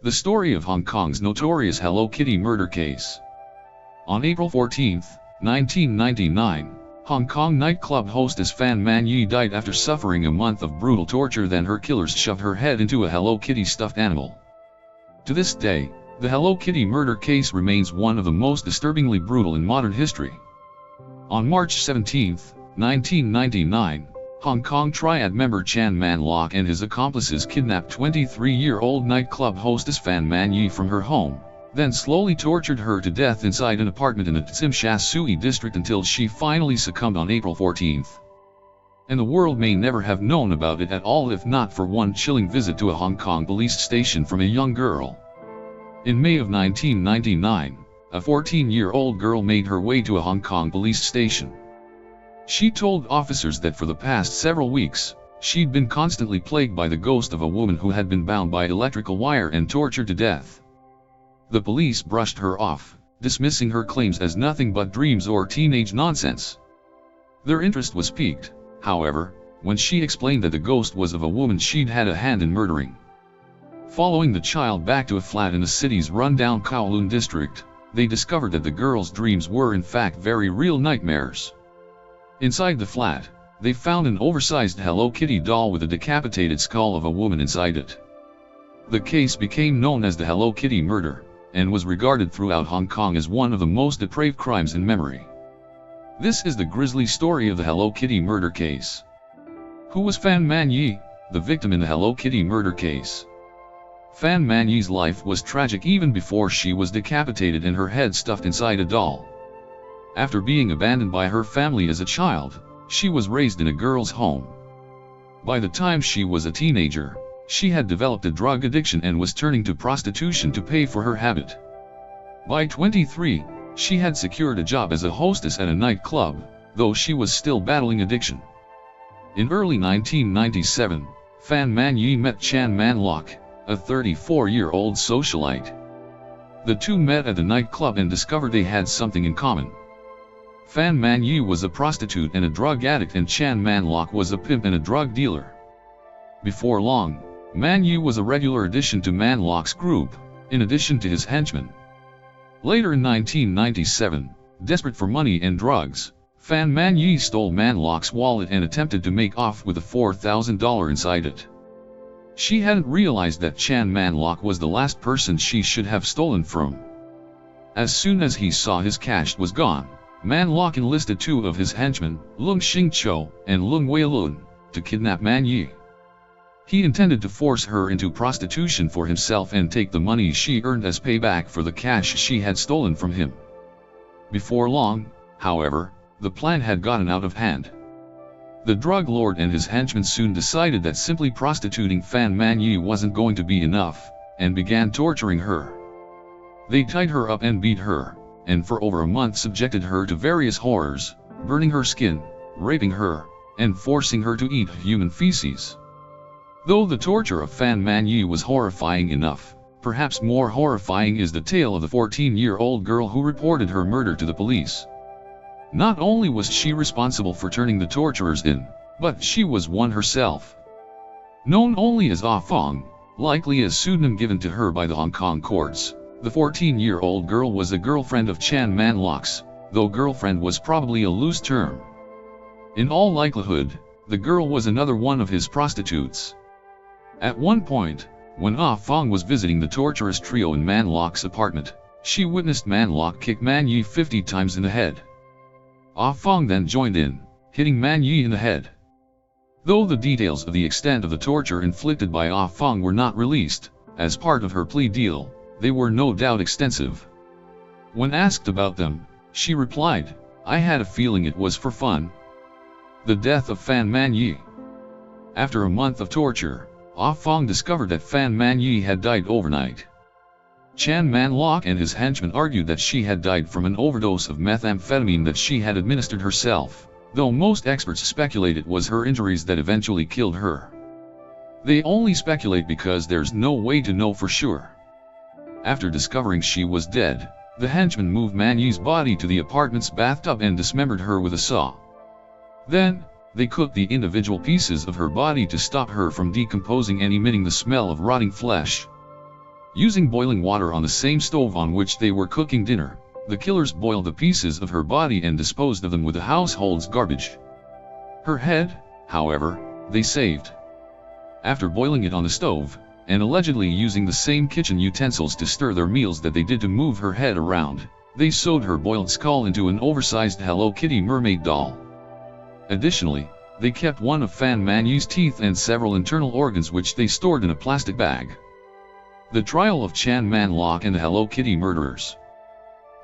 The story of Hong Kong's notorious Hello Kitty murder case. On April 14, 1999, Hong Kong nightclub hostess Fan Man Yi died after suffering a month of brutal torture. Then her killers shoved her head into a Hello Kitty stuffed animal. To this day, the Hello Kitty murder case remains one of the most disturbingly brutal in modern history. On March 17, 1999, Hong Kong Triad member Chan Man Lok and his accomplices kidnapped 23-year-old nightclub hostess Fan Man Yi from her home, then slowly tortured her to death inside an apartment in the Tsim Sha Tsui district until she finally succumbed on April 14. And the world may never have known about it at all if not for one chilling visit to a Hong Kong police station from a young girl. In May of 1999, a 14-year-old girl made her way to a Hong Kong police station. She told officers that for the past several weeks, she'd been constantly plagued by the ghost of a woman who had been bound by electrical wire and tortured to death. The police brushed her off, dismissing her claims as nothing but dreams or teenage nonsense. Their interest was piqued, however, when she explained that the ghost was of a woman she'd had a hand in murdering. Following the child back to a flat in the city's rundown Kowloon district, they discovered that the girl's dreams were in fact very real nightmares. Inside the flat, they found an oversized Hello Kitty doll with a decapitated skull of a woman inside it. The case became known as the Hello Kitty murder, and was regarded throughout Hong Kong as one of the most depraved crimes in memory. This is the grisly story of the Hello Kitty murder case. Who was Fan Man Yi, the victim in the Hello Kitty murder case? Fan Man Yi's life was tragic even before she was decapitated and her head stuffed inside a doll. After being abandoned by her family as a child, she was raised in a girls' home. By the time she was a teenager, she had developed a drug addiction and was turning to prostitution to pay for her habit. By 23, she had secured a job as a hostess at a nightclub, though she was still battling addiction. In early 1997, Fan Man Yi met Chan Man Lok, a 34-year-old socialite. The two met at the nightclub and discovered they had something in common. Fan Man Yi was a prostitute and a drug addict, and Chan Man Lok was a pimp and a drug dealer. Before long, Man Yi was a regular addition to Man Lok's group, in addition to his henchmen. Later in 1997, desperate for money and drugs, Fan Man Yi stole Man Lok's wallet and attempted to make off with the $4,000 inside it. She hadn't realized that Chan Man Lok was the last person she should have stolen from. As soon as he saw his cash was gone, Man Lok enlisted two of his henchmen, Lung Xing Cho and Lung Wei Lun, to kidnap Man Yi. He intended to force her into prostitution for himself and take the money she earned as payback for the cash she had stolen from him. Before long, however, the plan had gotten out of hand. The drug lord and his henchmen soon decided that simply prostituting Fan Man Yi wasn't going to be enough, and began torturing her. They tied her up and beat her, and for over a month subjected her to various horrors, burning her skin, raping her, and forcing her to eat human feces. Though the torture of Fan Man Yi was horrifying enough, perhaps more horrifying is the tale of the 14-year-old girl who reported her murder to the police. Not only was she responsible for turning the torturers in, but she was one herself. Known only as Ah Fong, likely a pseudonym given to her by the Hong Kong courts, the 14-year-old girl was a girlfriend of Chan Man Lok's, though girlfriend was probably a loose term. In all likelihood, the girl was another one of his prostitutes. At one point, when Ah Fong was visiting the torturous trio in Man Lok's apartment, she witnessed Man Lok kick Man Yi 50 times in the head. Ah Fong then joined in, hitting Man Yi in the head. Though the details of the extent of the torture inflicted by Ah Fong were not released, as part of her plea deal, they were no doubt extensive. When asked about them, she replied, "I had a feeling it was for fun." The death of Fan Man Yi. After a month of torture, Ah Fong discovered that Fan Man Yi had died overnight. Chan Man Lok and his henchmen argued that she had died from an overdose of methamphetamine that she had administered herself, though most experts speculate it was her injuries that eventually killed her. They only speculate because there's no way to know for sure. After discovering she was dead, the henchmen moved Man Yi's body to the apartment's bathtub and dismembered her with a saw. Then, they cooked the individual pieces of her body to stop her from decomposing and emitting the smell of rotting flesh. Using boiling water on the same stove on which they were cooking dinner, the killers boiled the pieces of her body and disposed of them with the household's garbage. Her head, however, they saved. After boiling it on the stove, and allegedly using the same kitchen utensils to stir their meals that they did to move her head around, they sewed her boiled skull into an oversized Hello Kitty mermaid doll. Additionally, they kept one of Fan Manyi's teeth and several internal organs which they stored in a plastic bag. The trial of Chan Man Lok and the Hello Kitty murderers.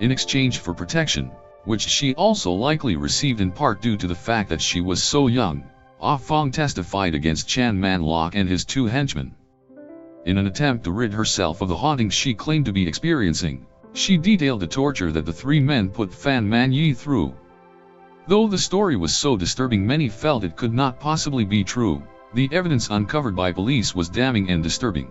In exchange for protection, which she also likely received in part due to the fact that she was so young, Ah Fong testified against Chan Man Lok and his two henchmen. In an attempt to rid herself of the haunting she claimed to be experiencing, she detailed the torture that the three men put Fan Manyi through. Though the story was so disturbing, many felt it could not possibly be true. The evidence uncovered by police was damning and disturbing.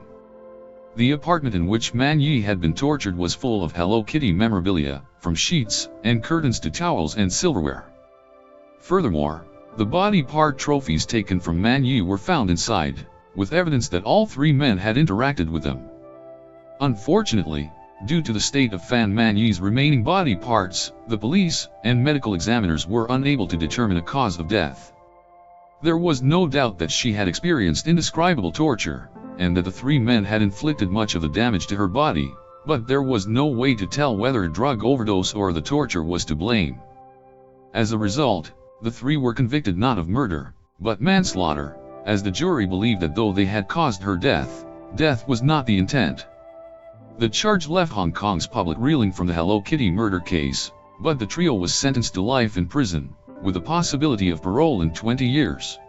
The apartment in which Manyi had been tortured was full of Hello Kitty memorabilia, from sheets and curtains to towels and silverware. Furthermore, the body part trophies taken from Manyi were found inside, with evidence that all three men had interacted with them. Unfortunately, due to the state of Fan Manyi's remaining body parts, the police and medical examiners were unable to determine a cause of death. There was no doubt that she had experienced indescribable torture, and that the three men had inflicted much of the damage to her body, but there was no way to tell whether a drug overdose or the torture was to blame. As a result, the three were convicted not of murder, but manslaughter, as the jury believed that though they had caused her death, death was not the intent. The charge left Hong Kong's public reeling from the Hello Kitty murder case, but the trio was sentenced to life in prison, with the possibility of parole in 20 years.